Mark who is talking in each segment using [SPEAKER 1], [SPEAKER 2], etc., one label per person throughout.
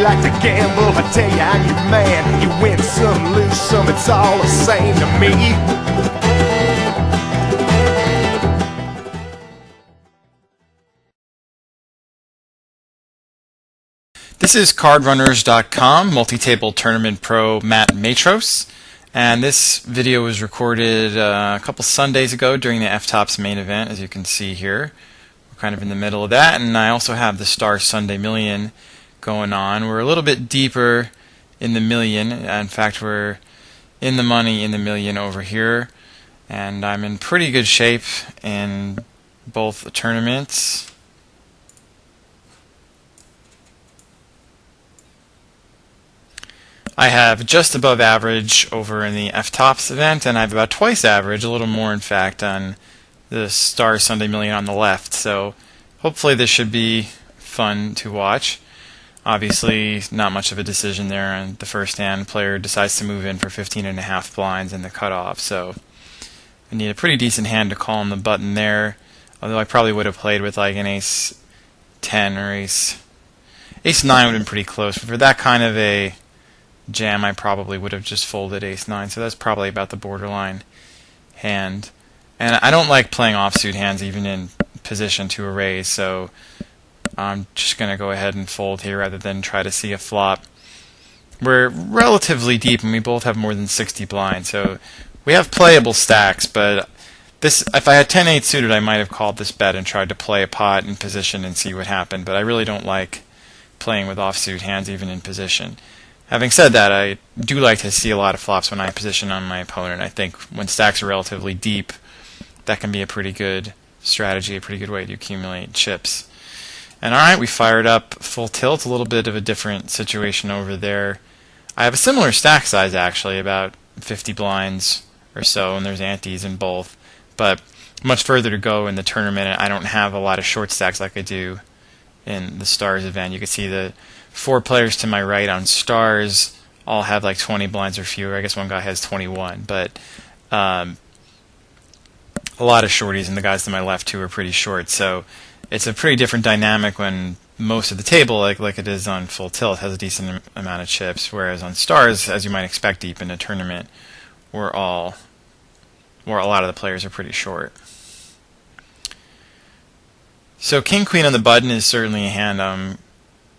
[SPEAKER 1] like to gamble, I tell you I'm your man. You win some, lose some, it's all the same to me.
[SPEAKER 2] This is CardRunners.com, multi-table tournament pro Matt Matros, and this video was recorded a couple Sundays ago during the FTOPS main event, as you can see here. We're kind of in the middle of that, and I also have the Star Sunday Million going on. We're a little bit deeper in the million. In fact, we're in the money in the million over here, and I'm in pretty good shape in both tournaments. I have just above average over in the FTOPS event, and I have about twice average, a little more in fact, on the Star Sunday Million on the left. So hopefully this should be fun to watch. Obviously not much of a decision there, and the first hand player decides to move in for 15.5 blinds in the cutoff. So I need a pretty decent hand to call on the button there, although I probably would have played with like an ace 10 or ace 9 would have been pretty close. But for that kind of a jam, I probably would have just folded ace 9, so that's probably about the borderline hand. And I don't like playing offsuit hands even in position to a raise, so I'm just going to go ahead and fold here rather than try to see a flop. We're relatively deep and we both have more than 60 blinds, so we have playable stacks, but this, if I had 10-8 suited, I might have called this bet and tried to play a pot in position and see what happened, but I really don't like playing with offsuit hands even in position. Having said that, I do like to see a lot of flops when I position on my opponent. I think when stacks are relatively deep, that can be a pretty good strategy, a pretty good way to accumulate chips. And alright, we fired up full tilt, a little bit of a different situation over there. I have a similar stack size actually, about 50 blinds or so, and there's antes in both. But much further to go in the tournament. I don't have a lot of short stacks like I do in the Stars event. You can see the 4 players to my right on Stars all have like 20 blinds or fewer. I guess one guy has 21, but a lot of shorties, and the guys to my left too are pretty short. So it's a pretty different dynamic when most of the table, like it is on full tilt, has a decent amount of chips, whereas on Stars, as you might expect deep in a tournament, where a lot of the players are pretty short. So King Queen on the button is certainly a hand I'm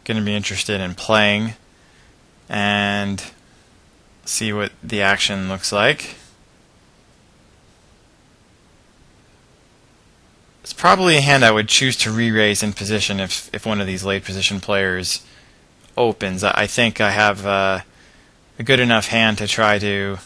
[SPEAKER 2] going to be interested in playing and see what the action looks like. It's probably a hand I would choose to re-raise in position if one of these late position players opens. I think I have a good enough hand to try to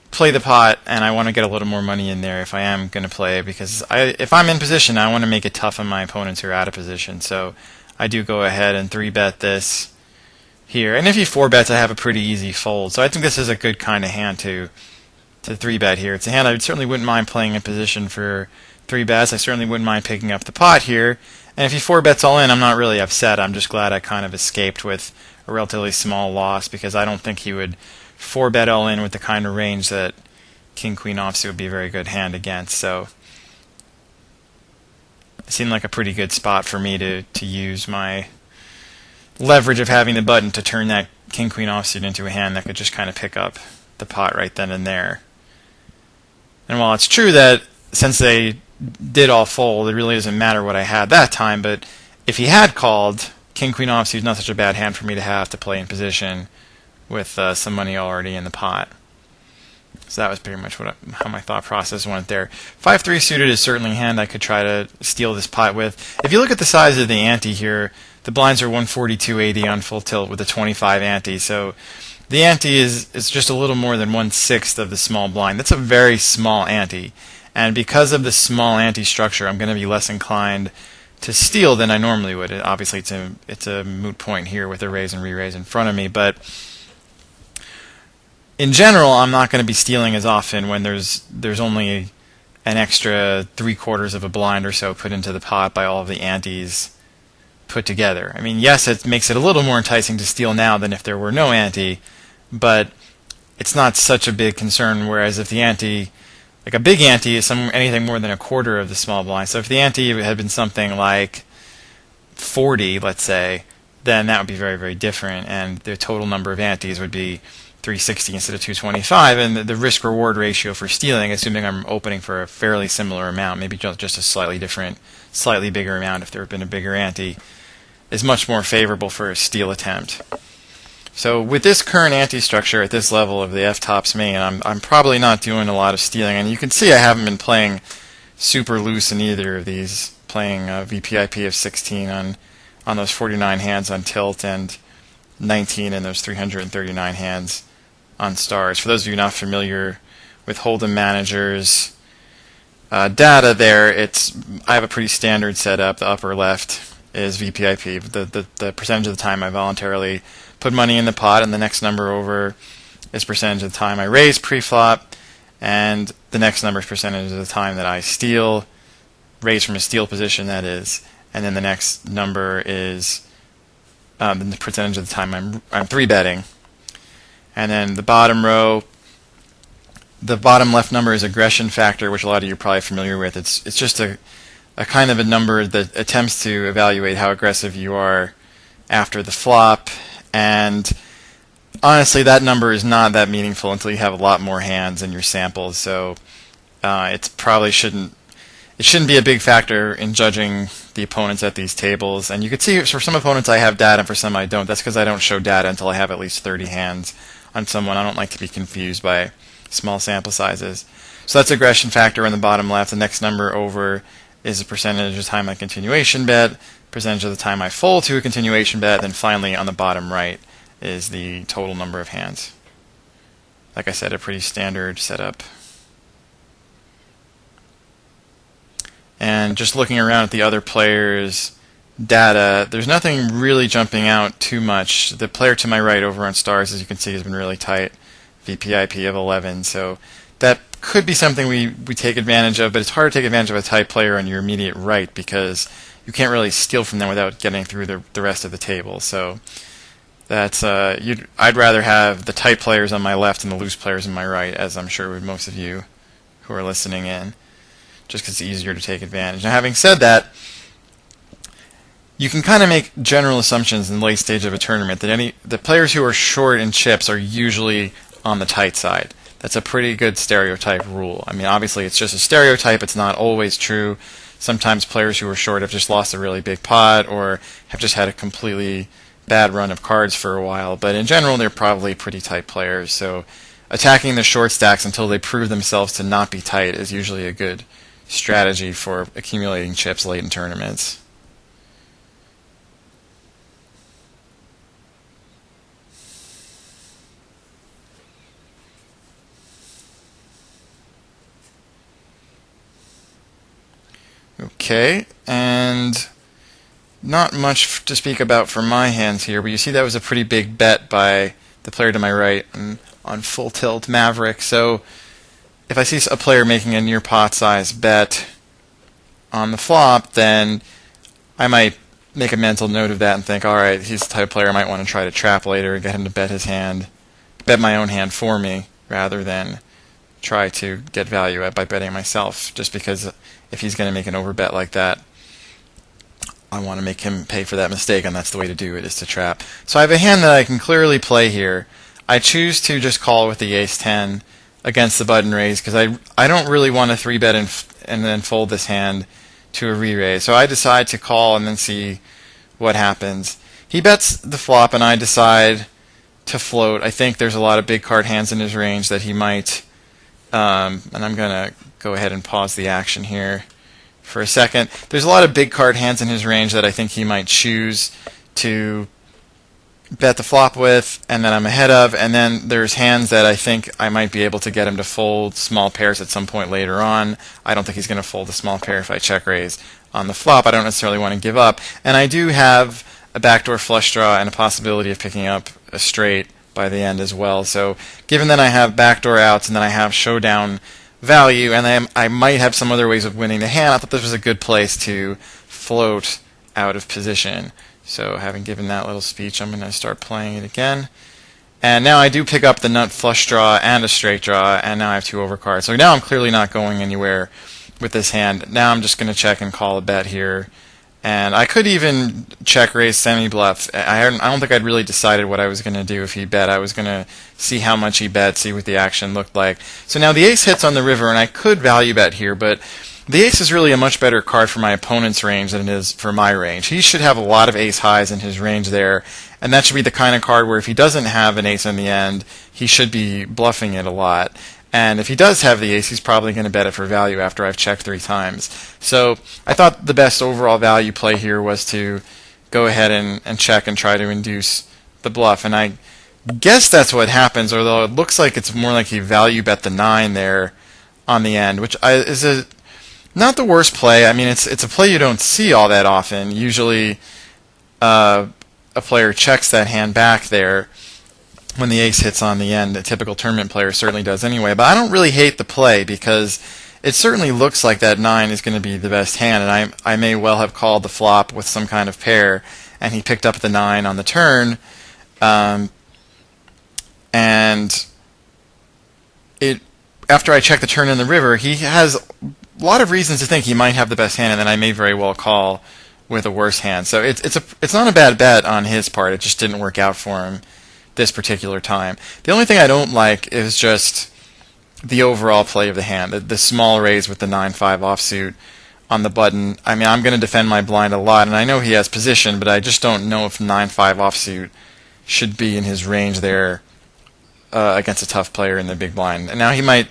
[SPEAKER 2] play the pot, and I want to get a little more money in there if I am going to play, because if I'm in position, I want to make it tough on my opponents who are out of position. So I do go ahead and 3-bet this here. And if he 4-bets, I have a pretty easy fold. So I think this is a good kind of hand to 3-bet here. It's a hand I certainly wouldn't mind playing in position for 3-bets. I certainly wouldn't mind picking up the pot here. And if he 4-bets all in, I'm not really upset. I'm just glad I kind of escaped with a relatively small loss, because I don't think he would 4-bet all in with the kind of range that King Queen offsuit would be a very good hand against. So it seemed like a pretty good spot for me to use my leverage of having the button to turn that King Queen offsuit into a hand that could just kind of pick up the pot right then and there. And while it's true that since they did all fold, it really doesn't matter what I had that time, but if he had called, King Queen offsuit is not such a bad hand for me to have to play in position with some money already in the pot. So that was pretty much how my thought process went there. 5-3 suited is certainly a hand I could try to steal this pot with. If you look at the size of the ante here, the blinds are 142.80 on full tilt with a 25 ante. So the ante is just a little more than 1/6 of the small blind. That's a very small ante. And because of the small ante structure, I'm going to be less inclined to steal than I normally would. Obviously, it's a moot point here with a raise and re-raise in front of me, but in general, I'm not going to be stealing as often when there's only an extra 3/4 of a blind or so put into the pot by all of the antes put together. I mean, yes, it makes it a little more enticing to steal now than if there were no ante, but it's not such a big concern. Whereas if the ante, like a big ante, is anything more than 1/4 of the small blind. So if the ante had been something like 40, let's say, then that would be very, very different, and the total number of antes would be 360 instead of 225, and the risk-reward ratio for stealing, assuming I'm opening for a fairly similar amount, maybe just a slightly different, slightly bigger amount if there had been a bigger ante, is much more favorable for a steal attempt. So with this current ante structure at this level of the FTOPS main, I'm probably not doing a lot of stealing, and you can see I haven't been playing super loose in either of these, playing VPIP of 16 on those 49 hands on tilt and 19 in those 339 hands on stars. For those of you not familiar with Hold'em Manager's data there, I have a pretty standard setup. The upper left is VPIP, the percentage of the time I voluntarily put money in the pot, and the next number over is percentage of the time I raise pre-flop, and the next number is percentage of the time that I steal, raise from a steal position, that is, and then the next number is the percentage of the time I'm 3-betting. And then the bottom row, the bottom left number is aggression factor, which a lot of you are probably familiar with. It's just a kind of a number that attempts to evaluate how aggressive you are after the flop, and honestly that number is not that meaningful until you have a lot more hands in your samples, so it probably shouldn't be a big factor in judging the opponents at these tables. And you can see for some opponents I have data, and for some I don't. That's because I don't show data until I have at least 30 hands on someone. I don't like to be confused by small sample sizes. So that's aggression factor on the bottom left. The next number over is the percentage of the time I continuation bet, percentage of the time I fold to a continuation bet, then finally on the bottom right is the total number of hands. Like I said, a pretty standard setup. And just looking around at the other players' data, there's nothing really jumping out too much. The player to my right over on stars, as you can see, has been really tight, VPIP of 11, so that could be something we take advantage of, but it's hard to take advantage of a tight player on your immediate right because you can't really steal from them without getting through the rest of the table. So that's I'd rather have the tight players on my left and the loose players on my right, as I'm sure with most of you who are listening in, just because it's easier to take advantage. Now, having said that, you can kind of make general assumptions in the late stage of a tournament that the players who are short in chips are usually on the tight side. That's a pretty good stereotype rule. I mean, obviously it's just a stereotype. It's not always true. Sometimes players who are short have just lost a really big pot or have just had a completely bad run of cards for a while. But in general, they're probably pretty tight players. So attacking the short stacks until they prove themselves to not be tight is usually a good strategy for accumulating chips late in tournaments. Okay, and not much to speak about for my hands here, but you see that was a pretty big bet by the player to my right on full tilt Maverick. So if I see a player making a near pot size bet on the flop, then I might make a mental note of that and think, all right, he's the type of player I might want to try to trap later and get him to bet my own hand for me, rather than try to get value by betting myself, just because if he's going to make an overbet like that, I want to make him pay for that mistake, and that's the way to do it, is to trap. So I have a hand that I can clearly play here. I choose to just call with the ace-10 against the button raise, because I don't really want to 3-bet and then fold this hand to a re-raise. So I decide to call and then see what happens. He bets the flop, and I decide to float. I think there's a lot of big card hands in his range that he might, and I'm going to go ahead and pause the action here for a second. There's a lot of big card hands in his range that I think he might choose to bet the flop with, and then I'm ahead of, and then there's hands that I think I might be able to get him to fold small pairs at some point later on. I don't think he's going to fold a small pair if I check raise on the flop. I don't necessarily want to give up, and I do have a backdoor flush draw and a possibility of picking up a straight by the end as well. So given that I have backdoor outs and then I have showdown value, and I might have some other ways of winning the hand, I thought this was a good place to float out of position. So having given that little speech, I'm going to start playing it again. And now I do pick up the nut flush draw and a straight draw, and now I have two overcards. So now I'm clearly not going anywhere with this hand. Now I'm just going to check and call a bet here And I could even check raise semi-bluff. I don't think I'd really decided what I was going to do if he bet. I was going to see how much he bet, see what the action looked like. So now the ace hits on the river, and I could value bet here, but the ace is really a much better card for my opponent's range than it is for my range. He should have a lot of ace highs in his range there, and that should be the kind of card where if he doesn't have an ace in the end, he should be bluffing it a lot. And if he does have the ace, he's probably going to bet it for value after I've checked 3 times. So I thought the best overall value play here was to go ahead and check and try to induce the bluff. And I guess that's what happens, although it looks like it's more like he value bet the 9 there on the end, which is not the worst play. I mean, it's a play you don't see all that often. Usually a player checks that hand back there when the ace hits on the end. A typical tournament player certainly does anyway. But I don't really hate the play because it certainly looks like that 9 is going to be the best hand, and I may well have called the flop with some kind of pair, and he picked up the 9 on the turn, and after I check the turn in the river, he has a lot of reasons to think he might have the best hand, and then I may very well call with a worse hand. So it's not a bad bet on his part. It just didn't work out for him this particular time. The only thing I don't like is just the overall play of the hand, the small raise with the 9-5 offsuit on the button. I mean, I'm going to defend my blind a lot, and I know he has position, but I just don't know if 9-5 offsuit should be in his range there against a tough player in the big blind. And now he might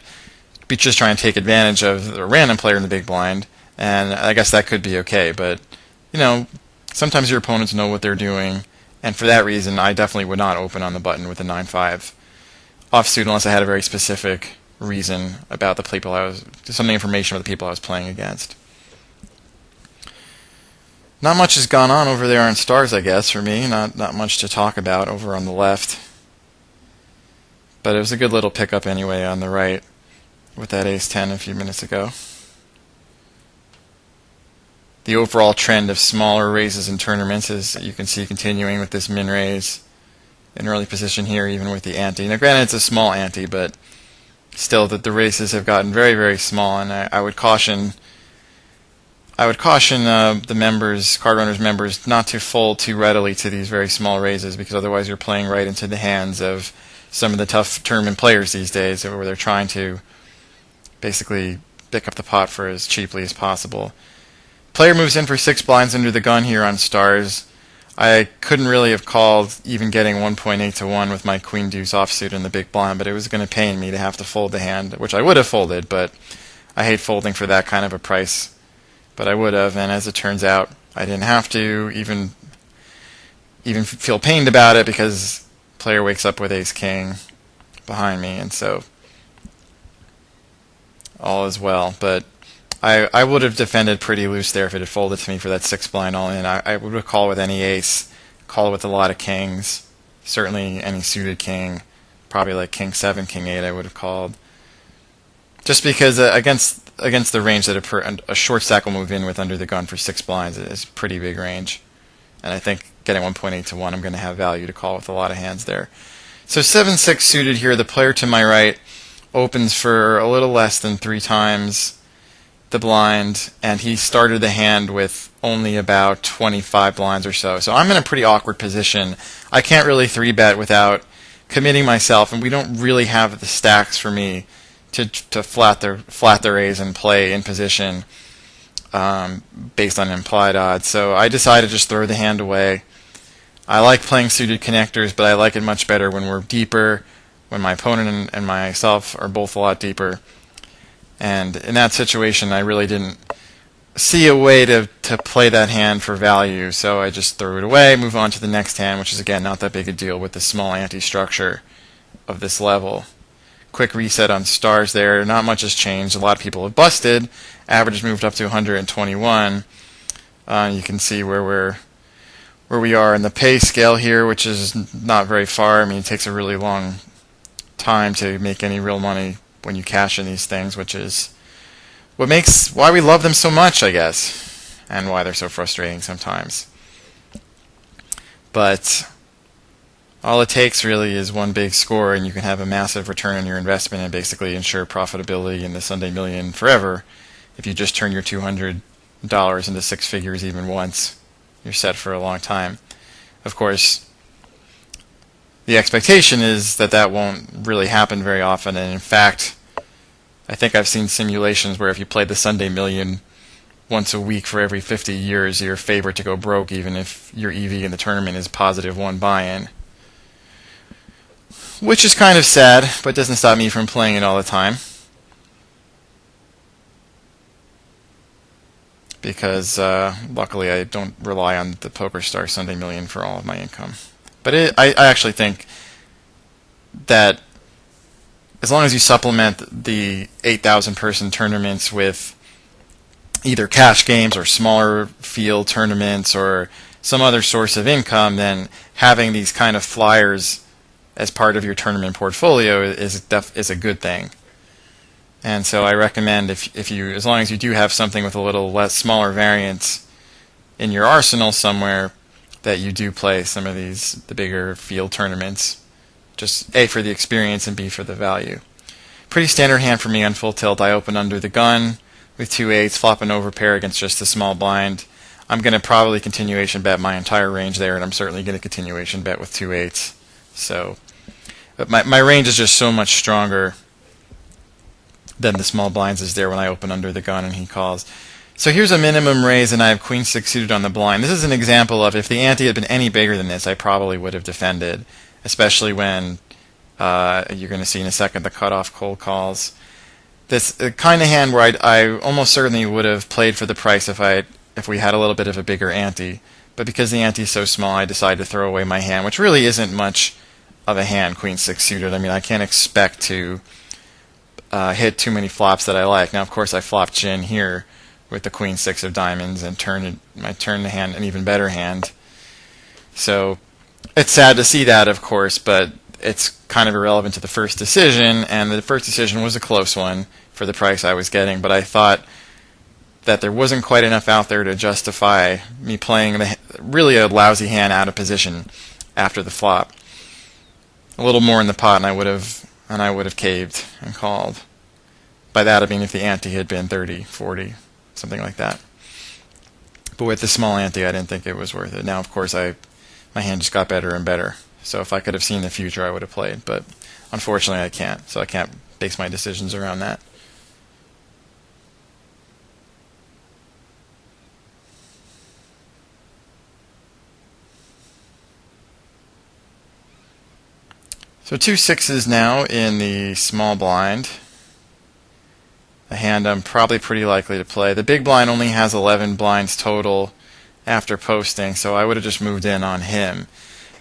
[SPEAKER 2] be just trying to take advantage of a random player in the big blind, and I guess that could be okay. But, you know, sometimes your opponents know what they're doing, and for that reason, I definitely would not open on the button with a 9-5 offsuit unless I had a very specific reason about the people some information about the people I was playing against. Not much has gone on over there on stars, I guess, for me. Not much to talk about over on the left. But it was a good little pickup anyway on the right with that ace-10 a few minutes ago. The overall trend of smaller raises in tournaments is, you can see, continuing with this min raise in early position here, even with the ante. Now, granted, it's a small ante, but still, that the raises have gotten very, very small, and I would caution the members, CardRunners members, not to fold too readily to these very small raises, because otherwise you're playing right into the hands of some of the tough tournament players these days, where they're trying to basically pick up the pot for as cheaply as possible. Player moves in for 6 blinds under the gun here on stars. I couldn't really have called even getting 1.8 to 1 with my queen deuce offsuit in the big blind, but it was going to pain me to have to fold the hand, which I would have folded, but I hate folding for that kind of a price. But I would have, and as it turns out, I didn't have to even feel pained about it, because player wakes up with ace-king behind me, and so all is well. But I would have defended pretty loose there if it had folded to me for that 6 blind all in. I would have called with any ace, called with a lot of kings, certainly any suited king, probably like king 7, king 8 I would have called. Just because against the range that a short stack will move in with under the gun for 6 blinds is a pretty big range. And I think getting 1.8 to 1, I'm going to have value to call with a lot of hands there. So 7-6 suited here. The player to my right opens for a little less than 3 times the blind, and he started the hand with only about 25 blinds or so. So I'm in a pretty awkward position. I can't really 3-bet without committing myself, and we don't really have the stacks for me to flat the raise and play in position based on implied odds. So I decided to just throw the hand away. I like playing suited connectors, but I like it much better when we're deeper, when my opponent and myself are both a lot deeper. And in that situation, I really didn't see a way to play that hand for value, so I just threw it away, move on to the next hand, which is, again, not that big a deal with the small ante structure of this level. Quick reset on stars there. Not much has changed. A lot of people have busted. Average has moved up to 121. You can see where we are in the pay scale here, which is not very far. I mean, it takes a really long time to make any real money when you cash in these things, which is why we love them so much, I guess, and why they're so frustrating sometimes. But all it takes really is one big score, and you can have a massive return on your investment and basically ensure profitability in the Sunday Million forever if you just turn your $200 dollars into six figures even once. You're set for a long time. Of course, the expectation is that that won't really happen very often, and in fact, I think I've seen simulations where if you played the Sunday Million once a week for every 50 years, you're favored to go broke even if your EV in the tournament is +1 buy-in. Which is kind of sad, but doesn't stop me from playing it all the time. Because luckily I don't rely on the PokerStars Sunday Million for all of my income. But I actually think that as long as you supplement the 8,000 person tournaments with either cash games or smaller field tournaments or some other source of income, then having these kind of flyers as part of your tournament portfolio is a good thing. And so I recommend if you, as long as you do have something with a little less smaller variance in your arsenal somewhere, that you do play some of the bigger field tournaments. Just A, for the experience, and B, for the value. Pretty standard hand for me on full tilt. I open under the gun with 2/8, flop an overpair against just a small blind. I'm going to probably continuation bet my entire range there, and I'm certainly going to continuation bet with 2/8. So, but my range is just so much stronger than the small blinds is there when I open under the gun and he calls. So here's a minimum raise, and I have queen six suited on the blind. This is an example of if the ante had been any bigger than this, I probably would have defended, especially when you're going to see in a second the cutoff cold calls. This kind of hand where I almost certainly would have played for the price if we had a little bit of a bigger ante. But because the ante is so small, I decided to throw away my hand, which really isn't much of a hand, queen six suited. I mean, I can't expect to hit too many flops that I like. Now, of course, I flopped gin here with the queen six of diamonds and turned the hand an even better hand. So it's sad to see that, of course, but it's kind of irrelevant to the first decision, and the first decision was a close one for the price I was getting, but I thought that there wasn't quite enough out there to justify me playing really a lousy hand out of position after the flop. A little more in the pot, and I would have caved and called. By that I mean if the ante had been 30, 40, something like that. But with the small ante, I didn't think it was worth it. Now, of course, my hand just got better and better. So if I could have seen the future, I would have played. But unfortunately, I can't. So I can't base my decisions around that. So 2 6s now in the small blind. A hand I'm probably pretty likely to play. The big blind only has 11 blinds total after posting, so I would have just moved in on him.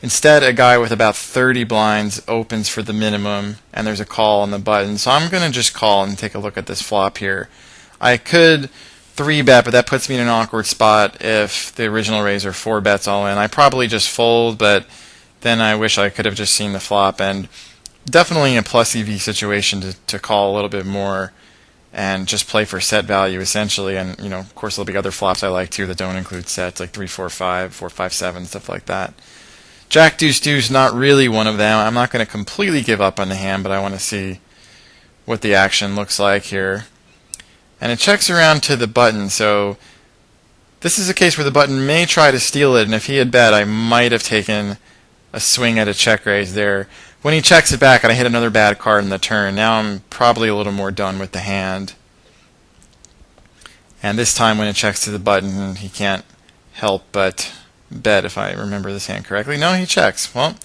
[SPEAKER 2] Instead, a guy with about 30 blinds opens for the minimum, and there's a call on the button. So I'm going to just call and take a look at this flop here. I could 3-bet, but that puts me in an awkward spot if the original raise are 4 bets all in. I probably just fold, but then I wish I could have just seen the flop. And definitely a plus EV situation to call a little bit more and just play for set value essentially. And of course there'll be other flops I like too that don't include sets, like 3-4-5, 4-5-7, stuff like that. Jack deuce deuce, not really one of them. I'm not going to completely give up on the hand, but I want to see what the action looks like here. And it checks around to the button, so this is a case where the button may try to steal it, and if he had bet, I might have taken a swing at a check raise there. When he checks it back, and I hit another bad card in the turn, now I'm probably a little more done with the hand. And this time when it checks to the button, he can't help but bet, if I remember this hand correctly. No, he checks. Well,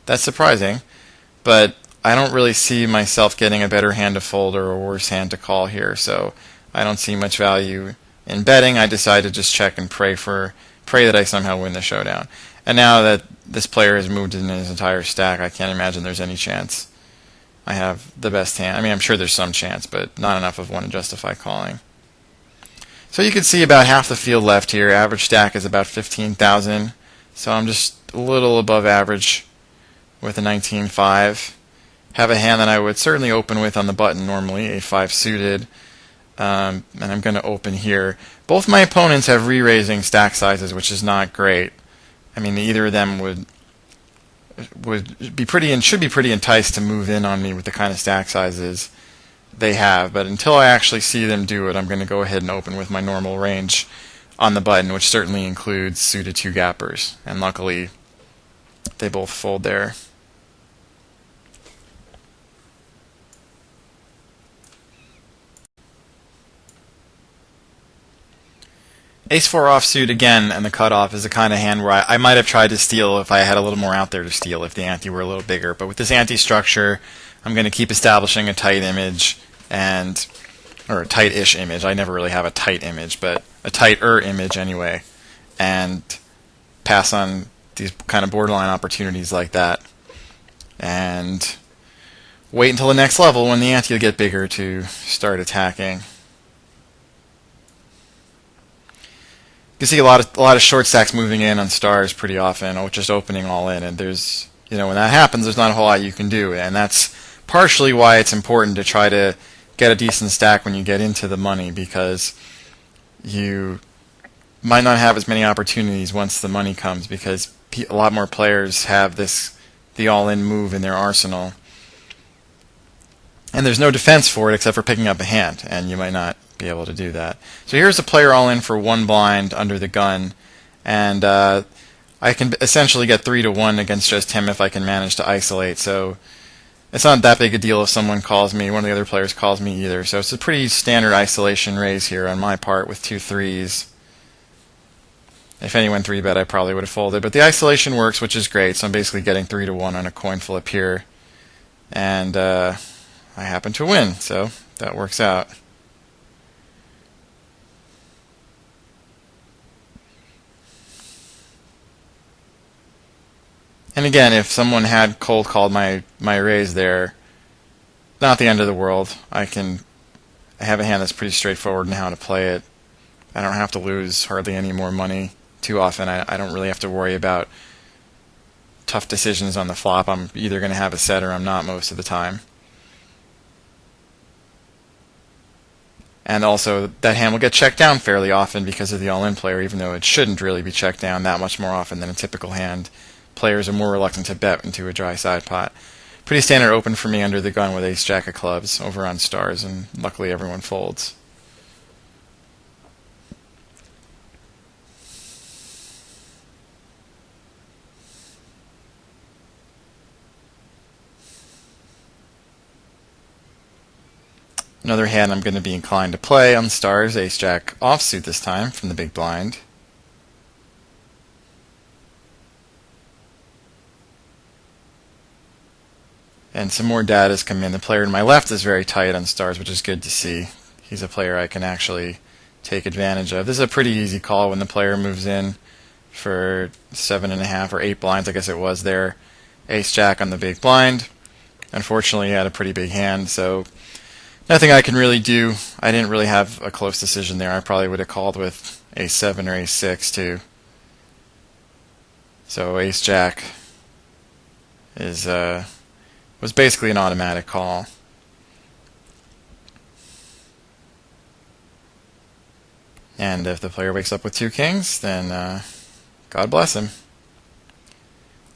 [SPEAKER 2] that's surprising, but I don't really see myself getting a better hand to fold or a worse hand to call here, so I don't see much value in betting. I decide to just check and pray that I somehow win the showdown. And now that this player has moved in his entire stack, I can't imagine there's any chance I have the best hand. I mean, I'm sure there's some chance, but not enough of one to justify calling. So you can see about half the field left here. Average stack is about 15,000. So I'm just a little above average with a 19.5. Have a hand that I would certainly open with on the button normally, a 5 suited. And I'm going to open here. Both my opponents have re-raising stack sizes, which is not great. I mean, either of them would be pretty and should be pretty enticed to move in on me with the kind of stack sizes they have, but until I actually see them do it, I'm going to go ahead and open with my normal range on the button, which certainly includes suited 2 gappers, and luckily they both fold there. Ace-4 offsuit again, and the cutoff is the kind of hand where I might have tried to steal if I had a little more out there to steal, if the ante were a little bigger. But with this ante structure, I'm going to keep establishing a tight image, or a tight-ish image. I never really have a tight image, but a tighter image anyway, and pass on these kind of borderline opportunities like that, and wait until the next level when the ante will get bigger to start attacking. You see a lot of short stacks moving in on stars pretty often, or just opening all in, and there's, when that happens, there's not a whole lot you can do, and that's partially why it's important to try to get a decent stack when you get into the money, because you might not have as many opportunities once the money comes, because a lot more players have the all-in move in their arsenal, and there's no defense for it except for picking up a hand, and you might not be able to do that. So here's a player all in for 1 blind under the gun, and I can essentially get 3-1 against just him if I can manage to isolate. So it's not that big a deal if someone calls me, one of the other players calls me either. So it's a pretty standard isolation raise here on my part with 2 3s. If anyone 3-bet, I probably would have folded, but the isolation works, which is great. So I'm basically getting 3-1 on a coin flip here, and I happen to win, so that works out. And again, if someone had cold called my raise there, not the end of the world. I have a hand that's pretty straightforward in how to play it. I don't have to lose hardly any more money too often. I don't really have to worry about tough decisions on the flop. I'm either going to have a set or I'm not most of the time. And also, that hand will get checked down fairly often because of the all-in player, even though it shouldn't really be checked down that much more often than a typical hand. Players are more reluctant to bet into a dry side pot. Pretty standard open for me under the gun with ace-jack of clubs over on stars, and luckily everyone folds. Another hand I'm going to be inclined to play on stars, ace-jack offsuit this time from the big blind. And some more data has come in. The player to my left is very tight on stars, which is good to see. He's a player I can actually take advantage of. This is a pretty easy call when the player moves in for 7.5 or 8 blinds, I guess it was there. Ace-jack on the big blind. Unfortunately, he had a pretty big hand, so nothing I can really do. I didn't really have a close decision there. I probably would have called with ace-7 or ace-6 too. So ace-jack was basically an automatic call. And if the player wakes up with 2 kings, then God bless him.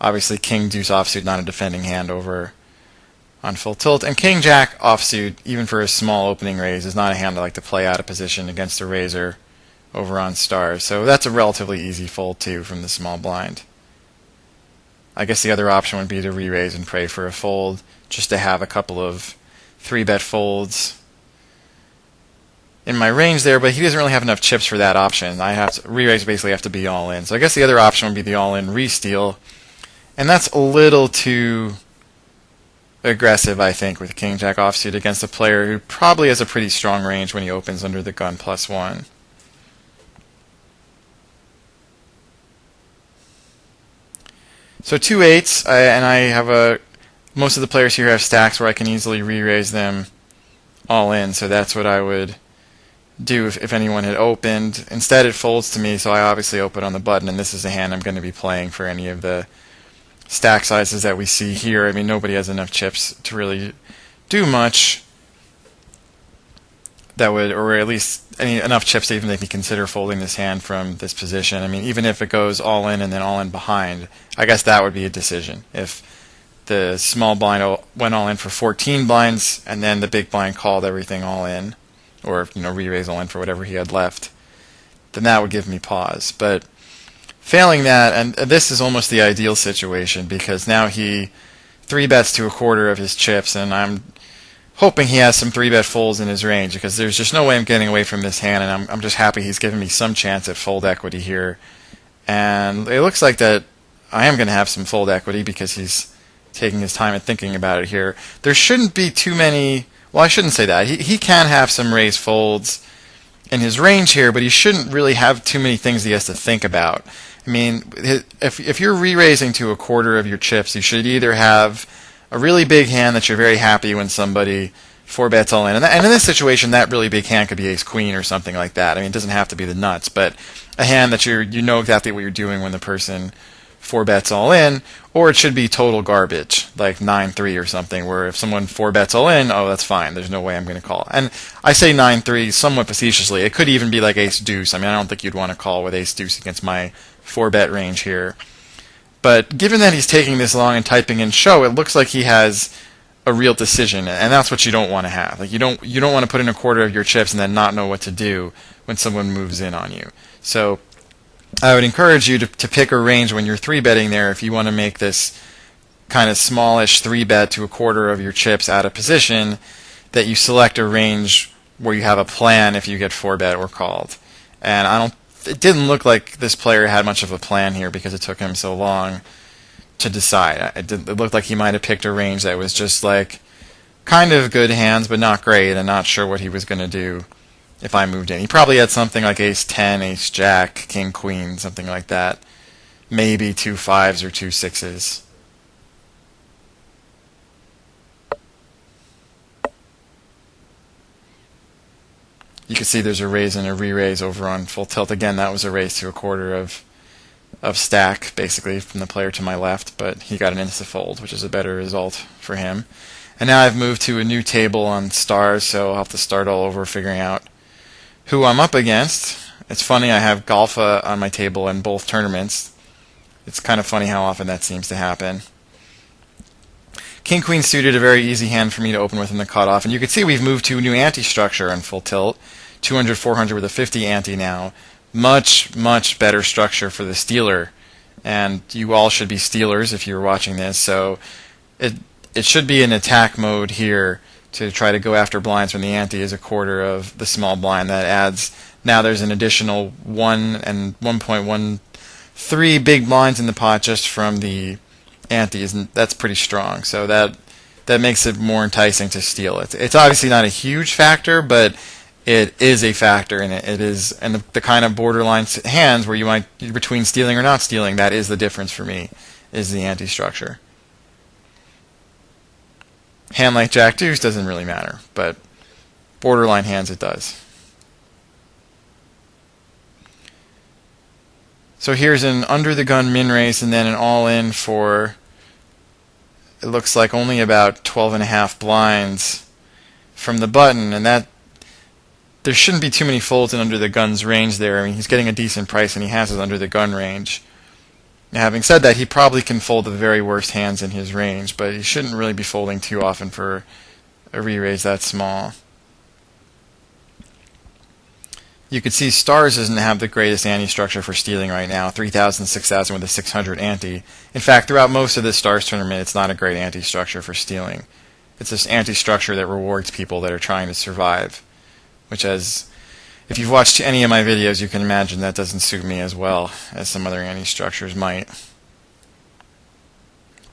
[SPEAKER 2] Obviously, king deuce offsuit, not a defending hand over on full tilt. And king jack offsuit, even for a small opening raise, is not a hand I like to play out of position against a raiser over on stars. So that's a relatively easy fold too from the small blind. I guess the other option would be to re-raise and pray for a fold, just to have a couple of 3-bet folds in my range there, but he doesn't really have enough chips for that option. I have to re-raise, basically have to be all in. So I guess the other option would be the all-in re-steal, and that's a little too aggressive, I think, with king jack offsuit against a player who probably has a pretty strong range when he opens under the gun +1. So 2 8s, and I have most of the players here have stacks where I can easily re-raise them all in, so that's what I would do if anyone had opened. Instead it folds to me, so I obviously open on the button, and this is a hand I'm going to be playing for any of the stack sizes that we see here. I mean, nobody has enough chips to really do much that would, or at least enough chips to even make me consider folding this hand from this position. I mean, even if it goes all in and then all in behind, I guess that would be a decision. If the small blind went all in for 14 blinds, and then the big blind called everything all in, or re-raise all in for whatever he had left, then that would give me pause. But failing that, and this is almost the ideal situation, because now he 3-bets to a quarter of his chips, and I'm hoping he has some 3-bet folds in his range, because there's just no way I'm getting away from this hand, and I'm just happy he's giving me some chance at fold equity here. And it looks like that I am going to have some fold equity because he's taking his time and thinking about it here. There shouldn't be too many, well, I shouldn't say that. He can have some raise folds in his range here, but he shouldn't really have too many things he has to think about. I mean, if you're re-raising to a quarter of your chips, you should either have a really big hand that you're very happy when somebody 4-bets all in. And in this situation, that really big hand could be ace-queen or something like that. I mean, it doesn't have to be the nuts, but a hand that you know exactly what you're doing when the person 4-bets all in, or it should be total garbage, like 9-3 or something, where if someone 4-bets all in, oh, that's fine. There's no way I'm going to call. And I say 9-3 somewhat facetiously. It could even be like ace-deuce. I mean, I don't think you'd want to call with ace-deuce against my 4-bet range here. But given that he's taking this long and typing in show, it looks like he has a real decision, and that's what you don't want to have. Like you don't want to put in a quarter of your chips and then not know what to do when someone moves in on you. So I would encourage you to pick a range when you're 3-betting there if you want to make this kind of smallish 3-bet to a quarter of your chips out of position, that you select a range where you have a plan if you get 4-bet or called. And it didn't look like this player had much of a plan here because it took him so long to decide. It looked like he might have picked a range that was just like kind of good hands but not great, and not sure what he was going to do if I moved in. He probably had something like ace-10, ace-jack, king-queen, something like that. Maybe 2 5s or 2 6s. You can see there's a raise and a re-raise over on full tilt. Again, that was a raise to a quarter of stack, basically, from the player to my left, but he got an insta-fold, which is a better result for him. And now I've moved to a new table on stars, so I'll have to start all over figuring out who I'm up against. It's funny, I have Golfa on my table in both tournaments. It's kind of funny how often that seems to happen. King-Queen suited, a very easy hand for me to open with in the cutoff, and you can see we've moved to a new ante structure on full tilt. 200, 400 with a 50 ante now. Much, much better structure for the stealer. And you all should be stealers if you're watching this, so it should be an attack mode here to try to go after blinds when the ante is a quarter of the small blind. That adds, now there's an additional 1 and 1.13 big blinds in the pot just from the antes, and that's pretty strong. So that makes it more enticing to steal. It's obviously not a huge factor, but it is a factor, and it is, and the kind of borderline hands where you might between stealing or not stealing, that is the difference for me, is the ante structure. Hand like Jack Deuce doesn't really matter, but borderline hands it does. So here's an under the gun min raise and then an all in for, it looks like only about 12.5 blinds from the button, and that there shouldn't be too many folds in under the gun's range there. I mean, he's getting a decent price and he has his under the gun range. Now, having said that, he probably can fold the very worst hands in his range, but he shouldn't really be folding too often for a re-raise that small. You can see Stars doesn't have the greatest ante structure for stealing right now, 3,000, 6,000 with a 600 ante. In fact, throughout most of this Stars tournament, it's not a great ante structure for stealing. It's this ante structure that rewards people that are trying to survive, which, as if you've watched any of my videos, you can imagine that doesn't suit me as well as some other ante structures might.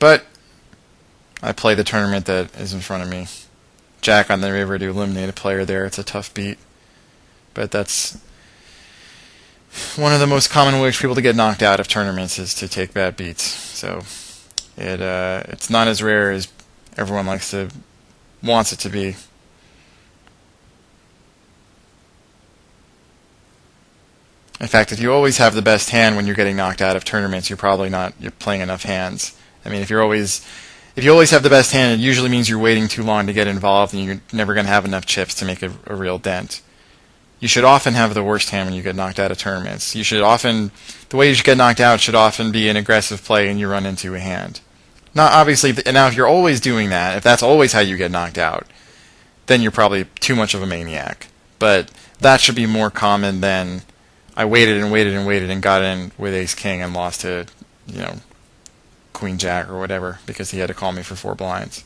[SPEAKER 2] But I play the tournament that is in front of me. Jack on the river to eliminate a player there. It's a tough beat. But that's one of the most common ways for people to get knocked out of tournaments, is to take bad beats. So it's not as rare as everyone wants it to be. In fact, if you always have the best hand when you're getting knocked out of tournaments, you're playing enough hands. I mean, if you always have the best hand, it usually means you're waiting too long to get involved and you're never going to have enough chips to make a real dent. You should often have the worst hand when you get knocked out of tournaments. The way you should get knocked out should often be an aggressive play and you run into a hand. Not obviously, now if you're always doing that, if that's always how you get knocked out, then you're probably too much of a maniac. But that should be more common than I waited and waited and waited and got in with ace king and lost to, queen jack or whatever because he had to call me for 4 blinds.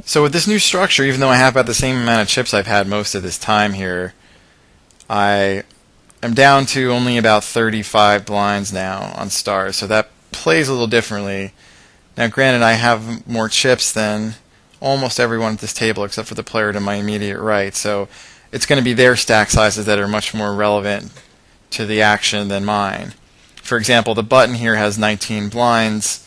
[SPEAKER 2] So with this new structure, even though I have about the same amount of chips I've had most of this time here, I am down to only about 35 blinds now on stars, so that plays a little differently. Now granted, I have more chips than almost everyone at this table except for the player to my immediate right, so it's going to be their stack sizes that are much more relevant to the action than mine. For example, the button here has 19 blinds,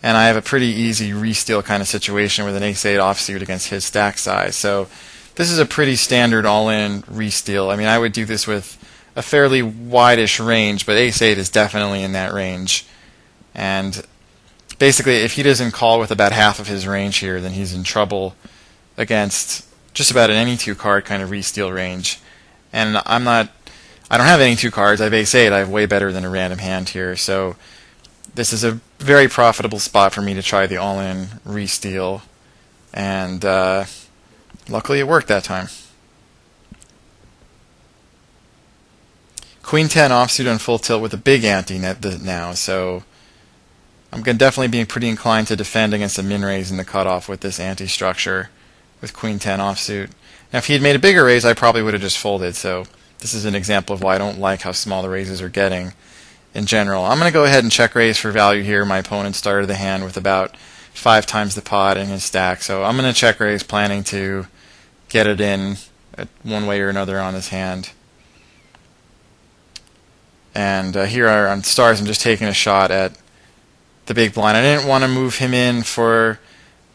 [SPEAKER 2] and I have a pretty easy re-steal kind of situation with an ace-8 offsuit against his stack size. So this is a pretty standard all-in re-steal. I mean, I would do this with a fairly wide-ish range, but ace-8 is definitely in that range. And basically, if he doesn't call with about half of his range here, then he's in trouble against just about an any 2 card kind of re-steal range. And I don't have any 2 cards. I have ace-8. I have way better than a random hand here. So this is a very profitable spot for me to try the all-in re-steal, and luckily it worked that time. Queen 10 offsuit on full tilt with a big ante now, so I'm going to definitely be pretty inclined to defend against a min raise in the cutoff with this ante structure with Queen 10 offsuit. Now if he had made a bigger raise, I probably would have just folded, so this is an example of why I don't like how small the raises are getting in general. I'm going to go ahead and check raise for value here. My opponent started the hand with about 5 times the pot in his stack, so I'm going to check raise, planning to get it in one way or another on his hand. And here on stars, I'm just taking a shot at the big blind. I didn't want to move him in for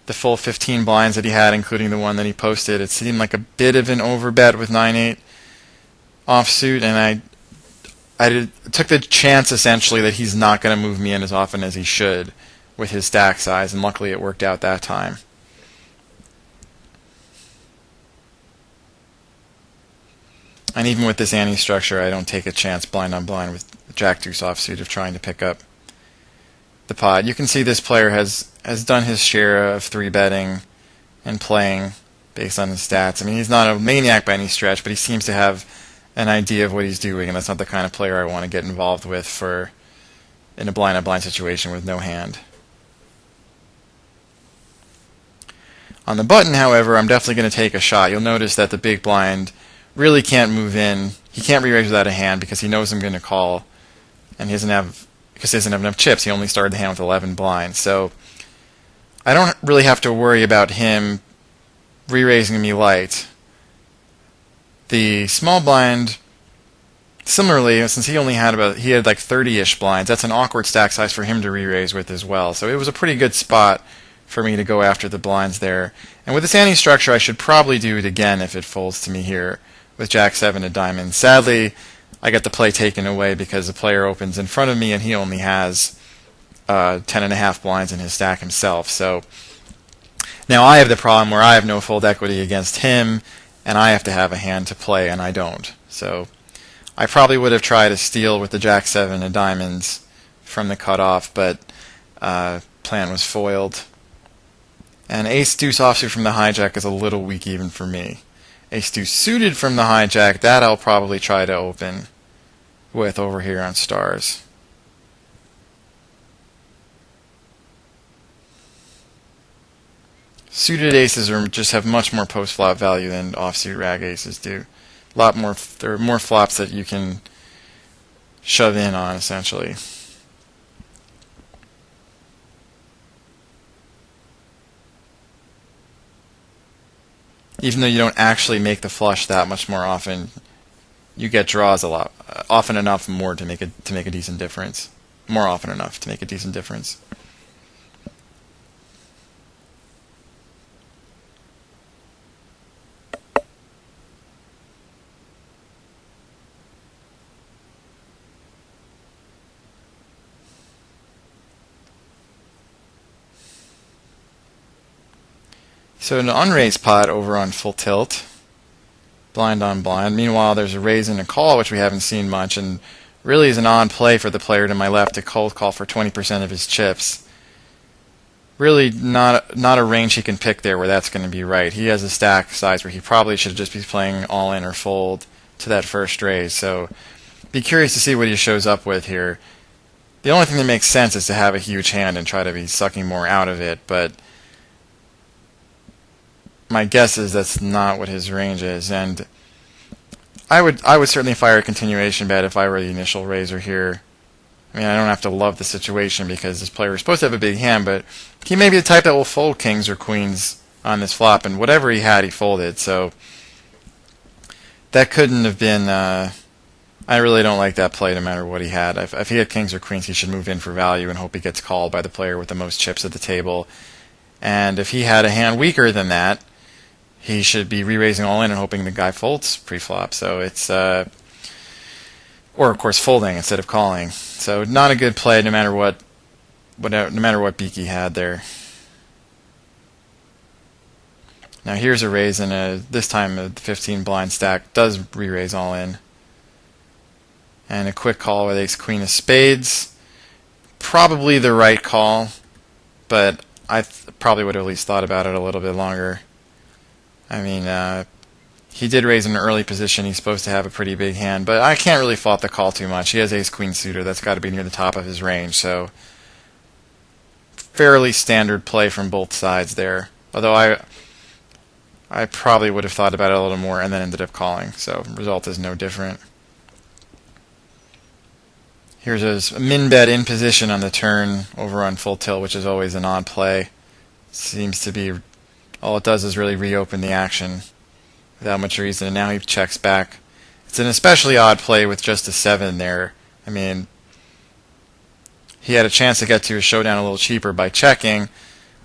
[SPEAKER 2] the full 15 blinds that he had, including the one that he posted. It seemed like a bit of an overbet with 9-8 offsuit, and I took the chance essentially that he's not going to move me in as often as he should with his stack size, and luckily it worked out that time. And even with this ante structure, I don't take a chance blind on blind with jack deuce offsuit of trying to pick up the pot. You can see this player has done his share of 3-betting and playing based on his stats. I mean, he's not a maniac by any stretch, but he seems to have an idea of what he's doing, and that's not the kind of player I want to get involved with in a blind-on-blind situation with no hand. On the button, however, I'm definitely going to take a shot. You'll notice that the big blind really can't move in. He can't re-raise without a hand because he knows I'm going to call, and because he doesn't have enough chips. He only started the hand with 11 blinds, so I don't really have to worry about him re-raising me light. The small blind, similarly, since he had like 30-ish blinds, that's an awkward stack size for him to re-raise with as well. So it was a pretty good spot for me to go after the blinds there. And with this ante structure, I should probably do it again if it folds to me here with jack 7 of diamonds. Sadly, I get the play taken away because the player opens in front of me and he only has 10.5 blinds in his stack himself. So now I have the problem where I have no fold equity against him, and I have to have a hand to play, and I don't. So I probably would have tried a steal with the jack 7 of diamonds from the cutoff, but plan was foiled. And ace deuce offsuit from the hijack is a little weak even for me. Ace deuce suited from the hijack, that I'll probably try to open with over here on stars. Suited aces just have much more post-flop value than offsuit rag aces do. There are more flops that you can shove in on, essentially. Even though you don't actually make the flush that much more often, you get draws often enough more to make a decent difference. More often enough to make a decent difference. So an unraised pot over on full tilt, blind on blind. Meanwhile, there's a raise and a call, which we haven't seen much, and really is an odd play for the player to my left to cold call for 20% of his chips. Really not a range he can pick there where that's going to be right. He has a stack size where he probably should just be playing all in or fold to that first raise. So be curious to see what he shows up with here. The only thing that makes sense is to have a huge hand and try to be sucking more out of it, but my guess is that's not what his range is, and I would certainly fire a continuation bet if I were the initial raiser here. I mean, I don't have to love the situation because this player is supposed to have a big hand, but he may be the type that will fold kings or queens on this flop, and whatever he had, he folded. So that couldn't have been. I really don't like that play, no matter what he had. If he had kings or queens, he should move in for value and hope he gets called by the player with the most chips at the table. And if he had a hand weaker than that, he should be re-raising all in and hoping the guy folds pre-flop. So it's or of course folding instead of calling. So not a good play, no matter what beak he had there. Now here's a raise, and this time the 15 blind stack does re-raise all in, and a quick call with ace queen of spades. Probably the right call, but I probably would have at least thought about it a little bit longer. I mean, he did raise in an early position. He's supposed to have a pretty big hand, but I can't really fault the call too much. He has ace-queen suitor. That's got to be near the top of his range, so fairly standard play from both sides there. Although I probably would have thought about it a little more and then ended up calling, so result is no different. Here's a min bet in position on the turn over on full tilt, which is always an odd play. Seems to be all it does is really reopen the action without much reason, and now he checks back. It's an especially odd play with just a 7 there. I mean, he had a chance to get to a showdown a little cheaper by checking.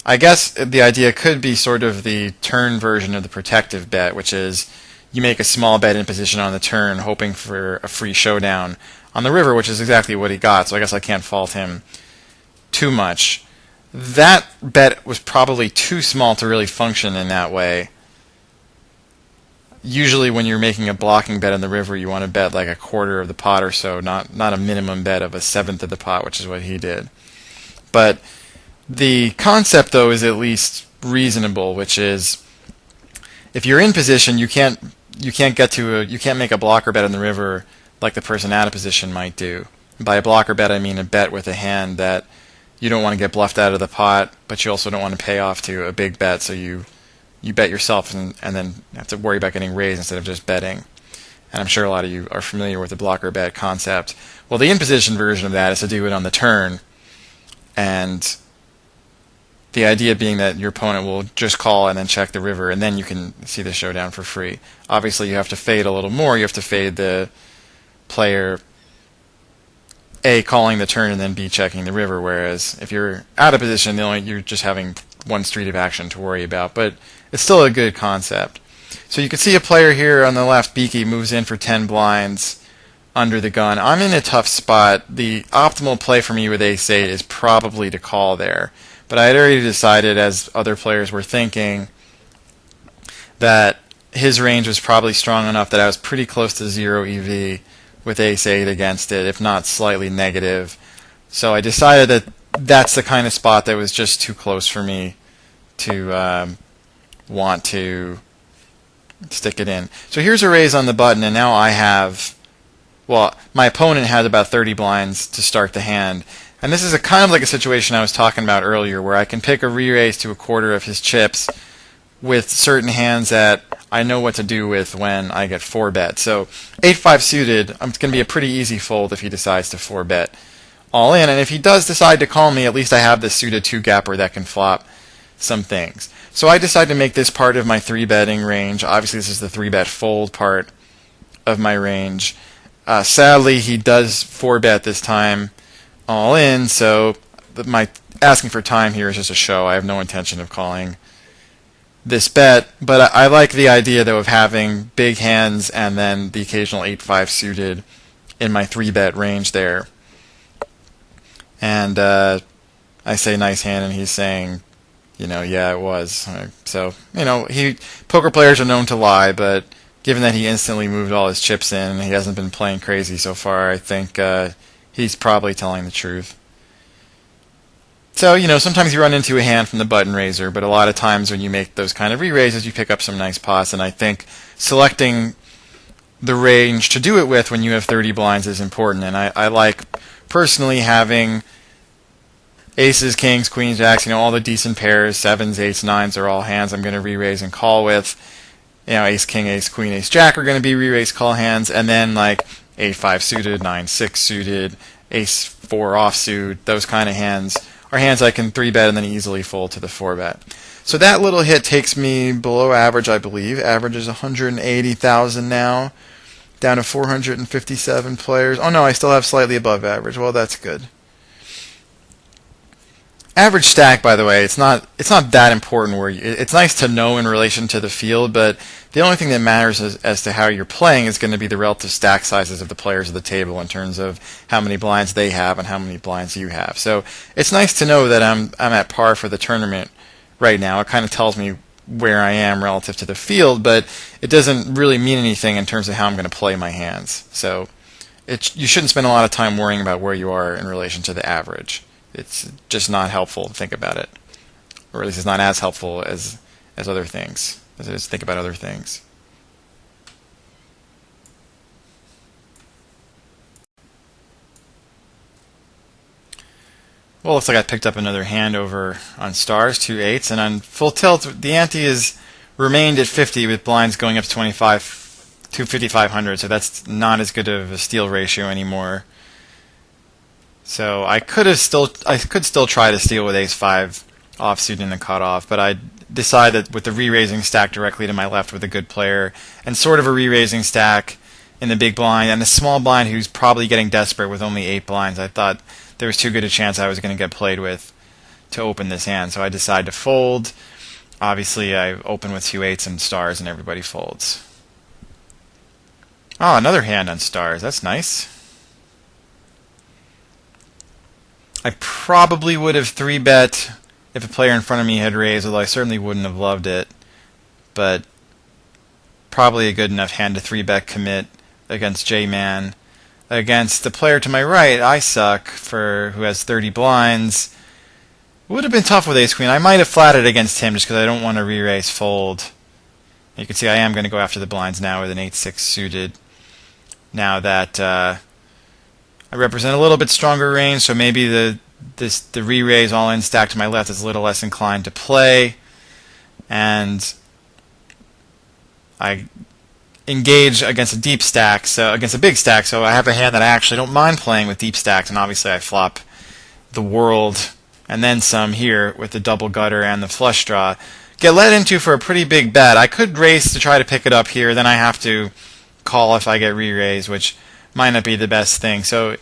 [SPEAKER 2] I guess the idea could be sort of the turn version of the protective bet, which is you make a small bet in position on the turn, hoping for a free showdown on the river, which is exactly what he got, so I guess I can't fault him too much. That bet was probably too small to really function in that way. Usually when you're making a blocking bet on the river, you want to bet like a quarter of the pot or so, not a minimum bet of a seventh of the pot, which is what he did. But the concept, though, is at least reasonable, which is if you're in position, you can't make a blocker bet on the river like the person out of position might do. By a blocker bet, I mean a bet with a hand that you don't want to get bluffed out of the pot, but you also don't want to pay off to a big bet, so you bet yourself and then have to worry about getting raised instead of just betting. And I'm sure a lot of you are familiar with the blocker bet concept. Well, the in-position version of that is to do it on the turn, and the idea being that your opponent will just call and then check the river, and then you can see the showdown for free. Obviously, you have to fade a little more. You have to fade the player A, calling the turn, and then B, checking the river, whereas if you're out of position, you're just having one street of action to worry about. But it's still a good concept. So you can see a player here on the left, Beaky, moves in for 10 blinds under the gun. I'm in a tough spot. The optimal play for me with ace-8 is probably to call there. But I had already decided, as other players were thinking, that his range was probably strong enough that I was pretty close to 0 EV with ace-8 against it, if not slightly negative. So I decided that that's the kind of spot that was just too close for me to want to stick it in. So here's a raise on the button, and now I have, well, my opponent had about 30 blinds to start the hand. And this is kind of like a situation I was talking about earlier, where I can pick a re-raise to a quarter of his chips with certain hands that I know what to do with when I get 4-bet. So 8-5 suited, it's going to be a pretty easy fold if he decides to 4-bet all in. And if he does decide to call me, at least I have this suited 2-gapper that can flop some things. So I decided to make this part of my 3-betting range. Obviously, this is the 3-bet fold part of my range. Sadly, he does 4-bet this time all in, so my asking for time here is just a show. I have no intention of calling this bet, but I like the idea, though, of having big hands and then the occasional 8-5 suited in my 3-bet range there. And I say nice hand, and he's saying, yeah, it was. So, poker players are known to lie, but given that he instantly moved all his chips in and he hasn't been playing crazy so far, I think he's probably telling the truth. So, sometimes you run into a hand from the button raiser, but a lot of times when you make those kind of re-raises, you pick up some nice pots, and I think selecting the range to do it with when you have 30 blinds is important. And I like personally having aces, kings, queens, jacks, all the decent pairs, 7s, 8s, 9s are all hands I'm going to re-raise and call with. Ace, king, ace, queen, ace, jack are going to be re-raise call hands, and then like 8-5 suited, 9-6 suited, ace-4 offsuit, those kind of hands are hands I can 3-bet and then easily fold to the 4-bet. So that little hit takes me below average, I believe. Average is 180,000 now, down to 457 players. Oh no, I still have slightly above average. Well, that's good. Average stack, by the way, it's not that important. It's nice to know in relation to the field, but the only thing that matters as to how you're playing is going to be the relative stack sizes of the players of the table in terms of how many blinds they have and how many blinds you have. So it's nice to know that I'm at par for the tournament right now. It kind of tells me where I am relative to the field, but it doesn't really mean anything in terms of how I'm going to play my hands. So you shouldn't spend a lot of time worrying about where you are in relation to the average. It's just not helpful to think about it, or at least it's not as helpful as other things, as it is to think about other things. Well, looks like I picked up another hand over on stars, 2 8s, and on full tilt, the ante has remained at 50 with blinds going up to 25 to 5,500, so that's not as good of a steal ratio anymore. So I could still try to steal with ace-5 offsuit in the cutoff, but I decided with the re-raising stack directly to my left with a good player, and sort of a re-raising stack in the big blind, and a small blind who's probably getting desperate with only 8 blinds, I thought there was too good a chance I was going to get played with to open this hand. So I decided to fold. Obviously, I open with 2 8s and stars, and everybody folds. Oh, another hand on stars. That's nice. I probably would have 3-bet if a player in front of me had raised, although I certainly wouldn't have loved it. But probably a good enough hand to 3-bet commit against J-Man. Against the player to my right, I suck, who has 30 blinds. It would have been tough with ace-queen. I might have flatted against him just because I don't want to re-raise fold. You can see I am going to go after the blinds now with an 8-6 suited. Now that I represent a little bit stronger range, so maybe the re-raise all-in stack to my left is a little less inclined to play, and I engage against a deep stack, so against a big stack, so I have a hand that I actually don't mind playing with deep stacks, and obviously I flop the world and then some here with the double gutter and the flush draw. Get led into for a pretty big bet. I could raise to try to pick it up here, then I have to call if I get re-raised, which might not be the best thing. So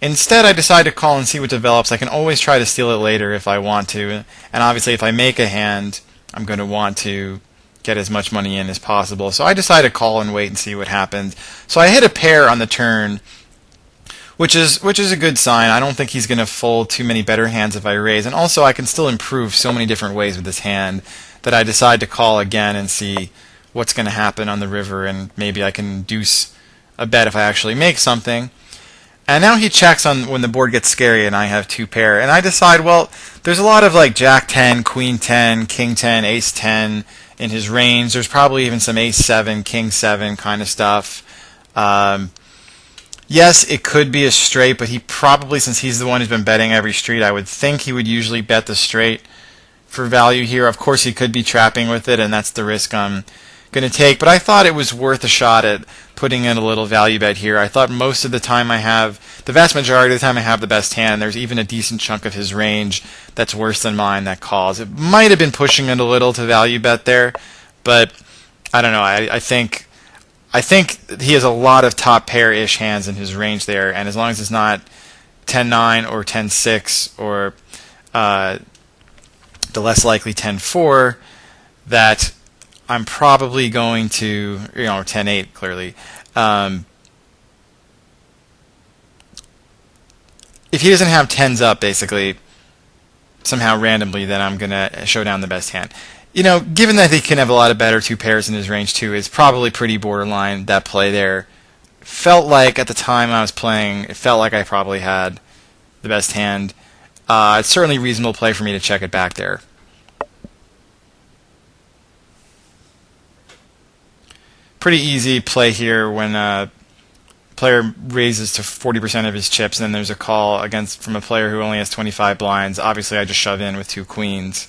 [SPEAKER 2] instead I decide to call and see what develops. I can always try to steal it later if I want to, and obviously if I make a hand I'm going to want to get as much money in as possible. So I decide to call and wait and see what happens. So I hit a pair on the turn, which is a good sign. I don't think he's going to fold too many better hands if I raise, and also I can still improve so many different ways with this hand that I decide to call again and see what's going to happen on the river, and maybe I can deuce a bet if I actually make something. And now he checks on when the board gets scary and I have 2 pair. And I decide, well, there's a lot of like Jack 10, Queen 10, King 10, Ace 10 in his range. There's probably even some Ace 7, King 7 kind of stuff. Yes, it could be a straight, but he probably, since he's the one who's been betting every street, I would think he would usually bet the straight for value here. Of course, he could be trapping with it, and that's the risk I'm going to take, but I thought it was worth a shot at putting in a little value bet here. I thought most of the time the vast majority of the time I have the best hand. There's even a decent chunk of his range that's worse than mine that calls. It might have been pushing it a little to value bet there, but I don't know. I think he has a lot of top pair-ish hands in his range there, and as long as it's not 10-9 or 10-6 or the less likely 10-4, that I'm probably going to, 10-8 clearly. If he doesn't have 10s up, basically, somehow randomly, then I'm going to show down the best hand. given that he can have a lot of better two pairs in his range too, it's probably pretty borderline, that play there. Felt like at the time I was playing, it felt like I probably had the best hand. It's certainly a reasonable play for me to check it back there. Pretty easy play here when a player raises to 40% of his chips, and then there's a call from a player who only has 25 blinds. Obviously, I just shove in with two queens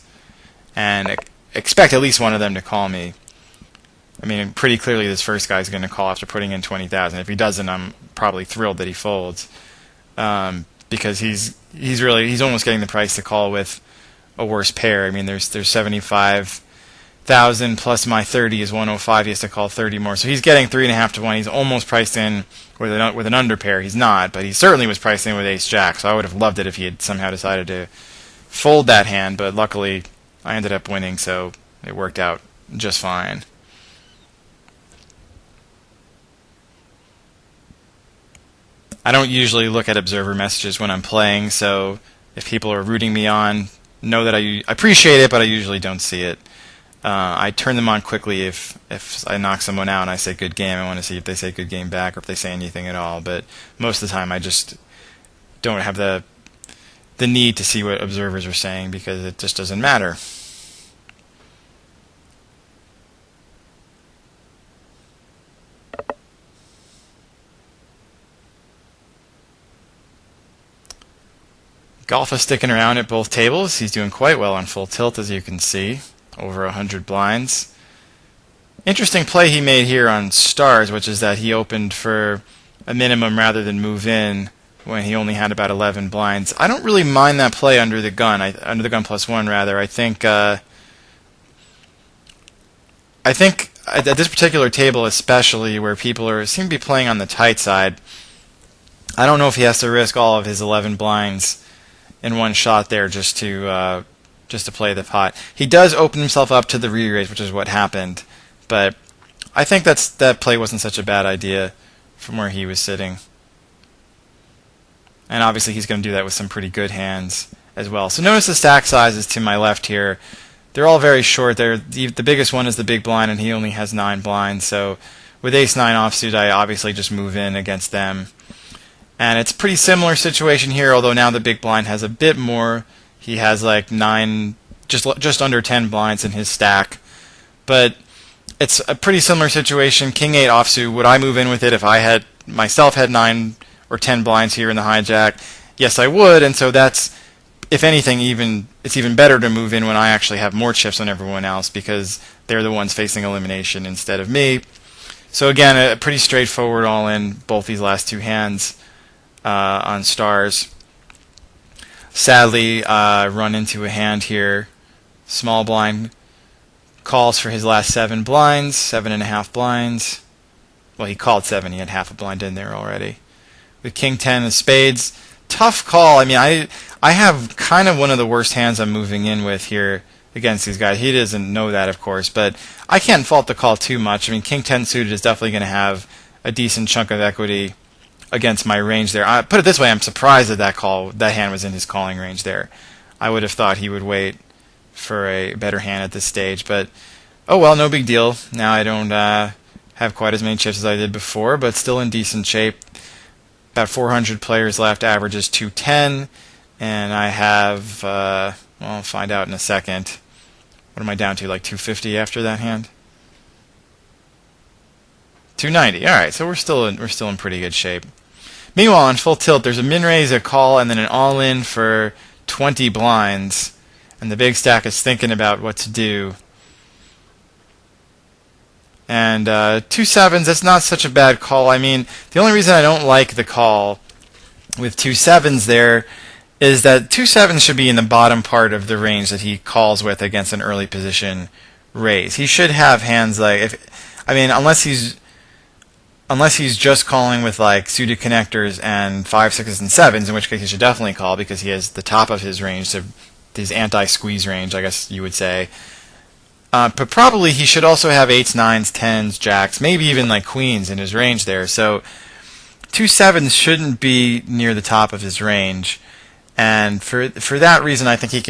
[SPEAKER 2] and expect at least one of them to call me. I mean, pretty clearly this first guy's going to call after putting in 20,000. If he doesn't, I'm probably thrilled that he folds, because he's almost getting the price to call with a worse pair. I mean, there's 75,000 plus my 30 is 105. He has to call 30 more, so he's getting 3.5 to 1. He's almost priced in with an under pair. He's not, but he certainly was priced in with ace jack. So I would have loved it if he had somehow decided to fold that hand, but luckily I ended up winning, so it worked out just fine. I don't usually look at observer messages when I'm playing, so if people are rooting me on, know that I appreciate it, but I usually don't see it. I turn them on quickly if I knock someone out and I say good game. I want to see if they say good game back or if they say anything at all, but most of the time I just don't have the need to see what observers are saying because it just doesn't matter. Golf is sticking around at both tables. He's doing quite well on full tilt, as you can see, over 100 blinds. Interesting play he made here on stars, which is that he opened for a minimum rather than move in when he only had about 11 blinds. I don't really mind that play under the gun. Under the gun +1 rather. I think at this particular table, especially where people seem to be playing on the tight side, I don't know if he has to risk all of his 11 blinds in one shot there just to play the pot. He does open himself up to the re-raise, which is what happened, but I think that play wasn't such a bad idea from where he was sitting. And obviously he's going to do that with some pretty good hands as well. So notice the stack sizes to my left here. They're all very short. The biggest one is the big blind, and he only has 9 blinds. So with ace-9 offsuit, I obviously just move in against them. And it's a pretty similar situation here, although now the big blind has a bit more. He has like 9, just under 10 blinds in his stack. But it's a pretty similar situation. King-8 offsuit, would I move in with it if I had myself had 9 or 10 blinds here in the hijack? Yes, I would, and so that's, if anything, it's even better to move in when I actually have more chips than everyone else because they're the ones facing elimination instead of me. So again, a pretty straightforward all-in, both these last two hands. On stars. Sadly, run into a hand here. Small blind calls for his last 7 blinds, 7.5 blinds. Well, he called 7. He had half a blind in there already. With King-10 of spades, tough call. I mean, I have kind of one of the worst hands I'm moving in with here against these guys. He doesn't know that, of course, but I can't fault the call too much. I mean, King-10 suited is definitely going to have a decent chunk of equity against my range there. I put it this way, I'm surprised that that hand was in his calling range there. I would have thought he would wait for a better hand at this stage, but oh well, no big deal. Now I don't have quite as many chips as I did before, but still in decent shape. About 400 players left, average is 210, and I have, well, I'll find out in a second. What am I down to, like 250 after that hand? 290. All right, so we're still in pretty good shape. Meanwhile, on full tilt, there's a min raise, a call, and then an all in for 20 blinds, and the big stack is thinking about what to do. And 2 sevens, that's not such a bad call. I mean, the only reason I don't like the call with 2 sevens there is that 2 sevens should be in the bottom part of the range that he calls with against an early position raise. He should have hands like unless he's just calling with like suited connectors and 5, 6s, and 7s, in which case he should definitely call because he has the top of his range, so his anti-squeeze range, I guess you would say. But probably he should also have 8s, 9s, 10s, jacks, maybe even like queens in his range there. So 2 sevens shouldn't be near the top of his range, and for that reason, I think he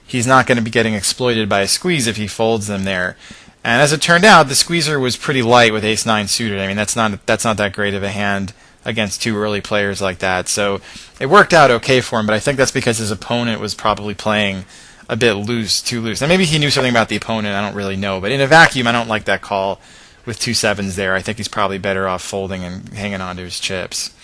[SPEAKER 2] he's not going to be getting exploited by a squeeze if he folds them there. And as it turned out, the squeezer was pretty light with ace-9 suited. I mean, that's not that great of a hand against two early players like that. So it worked out okay for him, but I think that's because his opponent was probably playing a bit loose, too loose. And maybe he knew something about the opponent, I don't really know. But in a vacuum, I don't like that call with 2 7s there. I think he's probably better off folding and hanging on to his chips.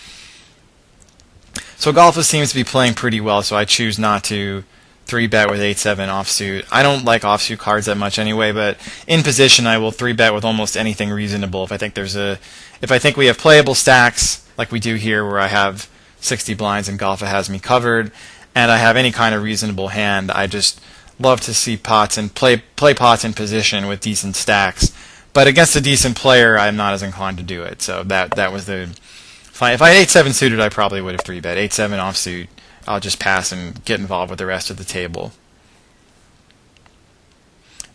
[SPEAKER 2] So Golfa seems to be playing pretty well, so I choose not to 3-bet with 8-7 offsuit. I don't like offsuit cards that much anyway, but in position I will 3-bet with almost anything reasonable. If I think we have playable stacks like we do here, where I have 60 blinds and Golfa has me covered, and I have any kind of reasonable hand, I just love to see pots and play pots in position with decent stacks. But against a decent player, I'm not as inclined to do it. So that was the fine. If I had 8-7 suited, I probably would have 3-bet. 8-7 offsuit, I'll just pass and get involved with the rest of the table.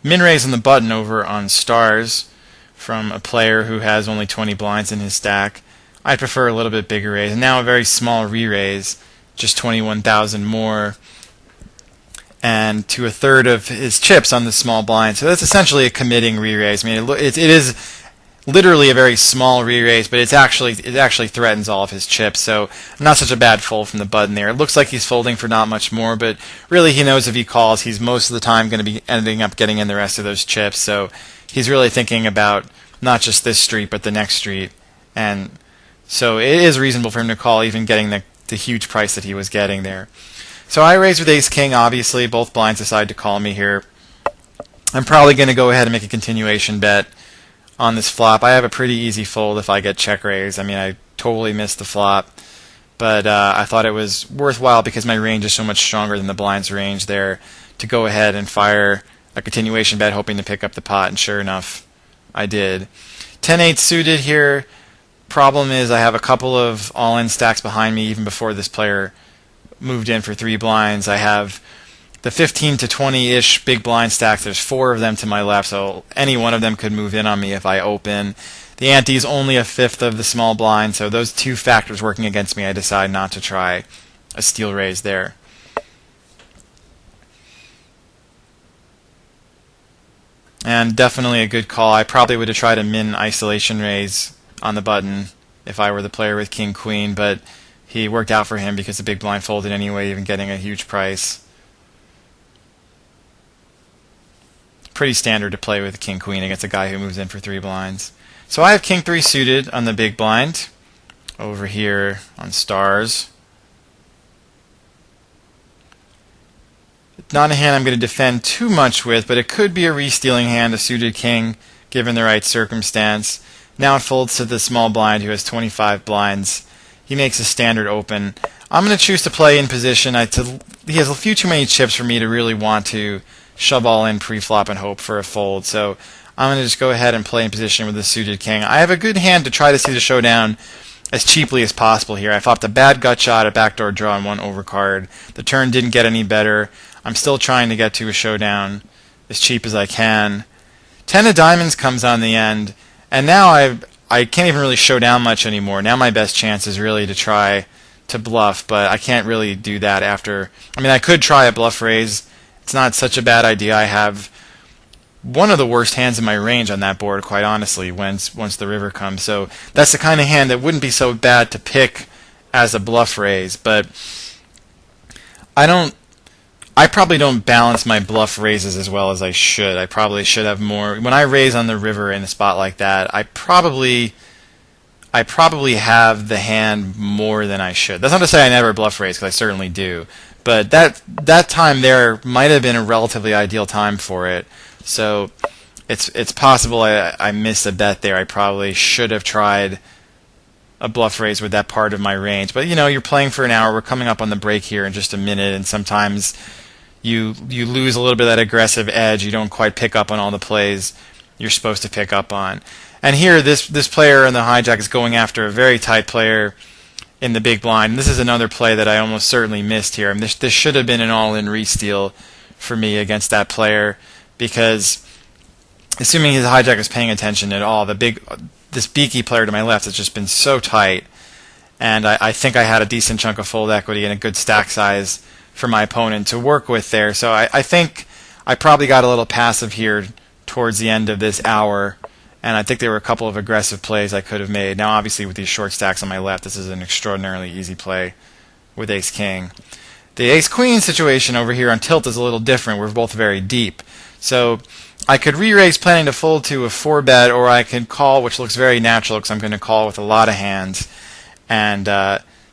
[SPEAKER 2] Min raise on the button over on stars from a player who has only 20 blinds in his stack. I prefer a little bit bigger raise. And now a very small re-raise, just 21,000 more, and to a third of his chips on the small blind. So that's essentially a committing re-raise. I mean, it is literally a very small re-raise, but it actually threatens all of his chips, so not such a bad fold from the button there. It looks like he's folding for not much more, but really he knows if he calls, he's most of the time going to be ending up getting in the rest of those chips, so he's really thinking about not just this street, but the next street, and so it is reasonable for him to call, even getting the huge price that he was getting there. So I raise with ace-king, obviously. Both blinds decide to call me here. I'm probably going to go ahead and make a continuation bet on this flop. I have a pretty easy fold if I get check raise. I mean, I totally missed the flop, but I thought it was worthwhile because my range is so much stronger than the blind's range there to go ahead and fire a continuation bet hoping to pick up the pot, and sure enough, I did. 10-8 suited here. Problem is I have a couple of all-in stacks behind me even before this player moved in for 3 blinds. I have the 15 to 20-ish big blind stacks. There's 4 of them to my left, so any one of them could move in on me if I open. The ante is only a fifth of the small blind, so those 2 factors working against me, I decide not to try a steal raise there. And definitely a good call. I probably would have tried a min isolation raise on the button if I were the player with king-queen, but he worked out for him because the big blind folded anyway, even getting a huge price. Pretty standard to play with king-queen against a guy who moves in for 3 blinds. So I have king-3 suited on the big blind over here on stars. Not a hand I'm going to defend too much with, but it could be a re-stealing hand, a suited king, given the right circumstance. Now it folds to the small blind who has 25 blinds. He makes a standard open. I'm going to choose to play in position. He has a few too many chips for me to really want to shove all in pre-flop and hope for a fold. So I'm going to just go ahead and play in position with the suited king. I have a good hand to try to see the showdown as cheaply as possible here. I flopped a bad gut shot, a backdoor draw, and 1 overcard. The turn didn't get any better. I'm still trying to get to a showdown as cheap as I can. 10 of diamonds comes on the end, and now I can't even really show down much anymore. Now my best chance is really to try to bluff, but I can't really do that after. I mean, I could try a bluff raise. It's not such a bad idea. I have one of the worst hands in my range on that board, quite honestly, once the river comes. So that's the kind of hand that wouldn't be so bad to pick as a bluff raise, but I probably don't balance my bluff raises as well as I should. I probably should have more. When I raise on the river in a spot like that, I probably have the hand more than I should. That's not to say I never bluff raise, because I certainly do. But that time there might have been a relatively ideal time for it. So it's possible I missed a bet there. I probably should have tried a bluff raise with that part of my range. But you're playing for an hour. We're coming up on the break here in just a minute, and sometimes you lose a little bit of that aggressive edge. You don't quite pick up on all the plays you're supposed to pick up on. And here, this player in the hijack is going after a very tight player in the big blind. And this is another play that I almost certainly missed here. I mean, this should have been an all-in re-steal for me against that player, because assuming his hijack is paying attention at all, this beaky player to my left has just been so tight, and I think I had a decent chunk of fold equity and a good stack size for my opponent to work with there. So I think I probably got a little passive here towards the end of this hour, and I think there were a couple of aggressive plays I could have made. Now, obviously, with these short stacks on my left, this is an extraordinarily easy play with ace-king. The ace-queen situation over here on tilt is a little different. We're both very deep. So I could re-raise planning to fold to a 4-bet, or I could call, which looks very natural because I'm going to call with a lot of hands, and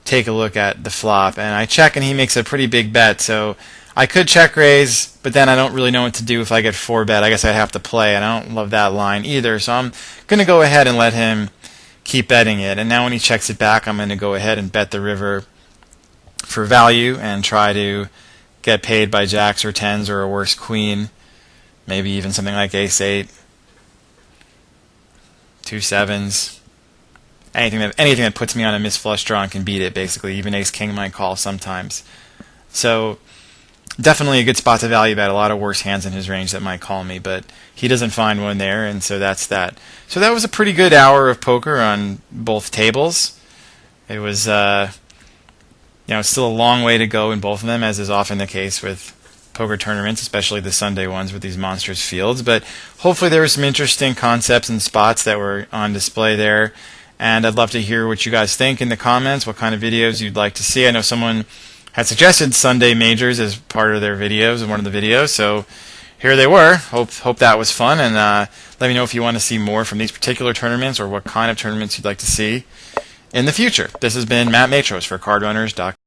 [SPEAKER 2] take a look at the flop. And I check, and he makes a pretty big bet. So I could check raise, but then I don't really know what to do if I get 4-bet. I guess I'd have to play, and I don't love that line either. So I'm going to go ahead and let him keep betting it. And now when he checks it back, I'm going to go ahead and bet the river for value and try to get paid by jacks or tens or a worse queen. Maybe even something like ace-8, 2 sevens. Anything that puts me on a missed flush draw and can beat it, basically. Even ace-king might call sometimes. So definitely a good spot to value bet. A lot of worse hands in his range that might call me, but he doesn't find one there, and so that's that. So that was a pretty good hour of poker on both tables. It was, still a long way to go in both of them, as is often the case with poker tournaments, especially the Sunday ones with these monstrous fields. But hopefully there were some interesting concepts and spots that were on display there. And I'd love to hear what you guys think in the comments, what kind of videos you'd like to see. I know someone had suggested Sunday majors as part of their videos, in one of the videos, so here they were. Hope that was fun, and let me know if you want to see more from these particular tournaments or what kind of tournaments you'd like to see in the future. This has been Matt Matros for CardRunners.com.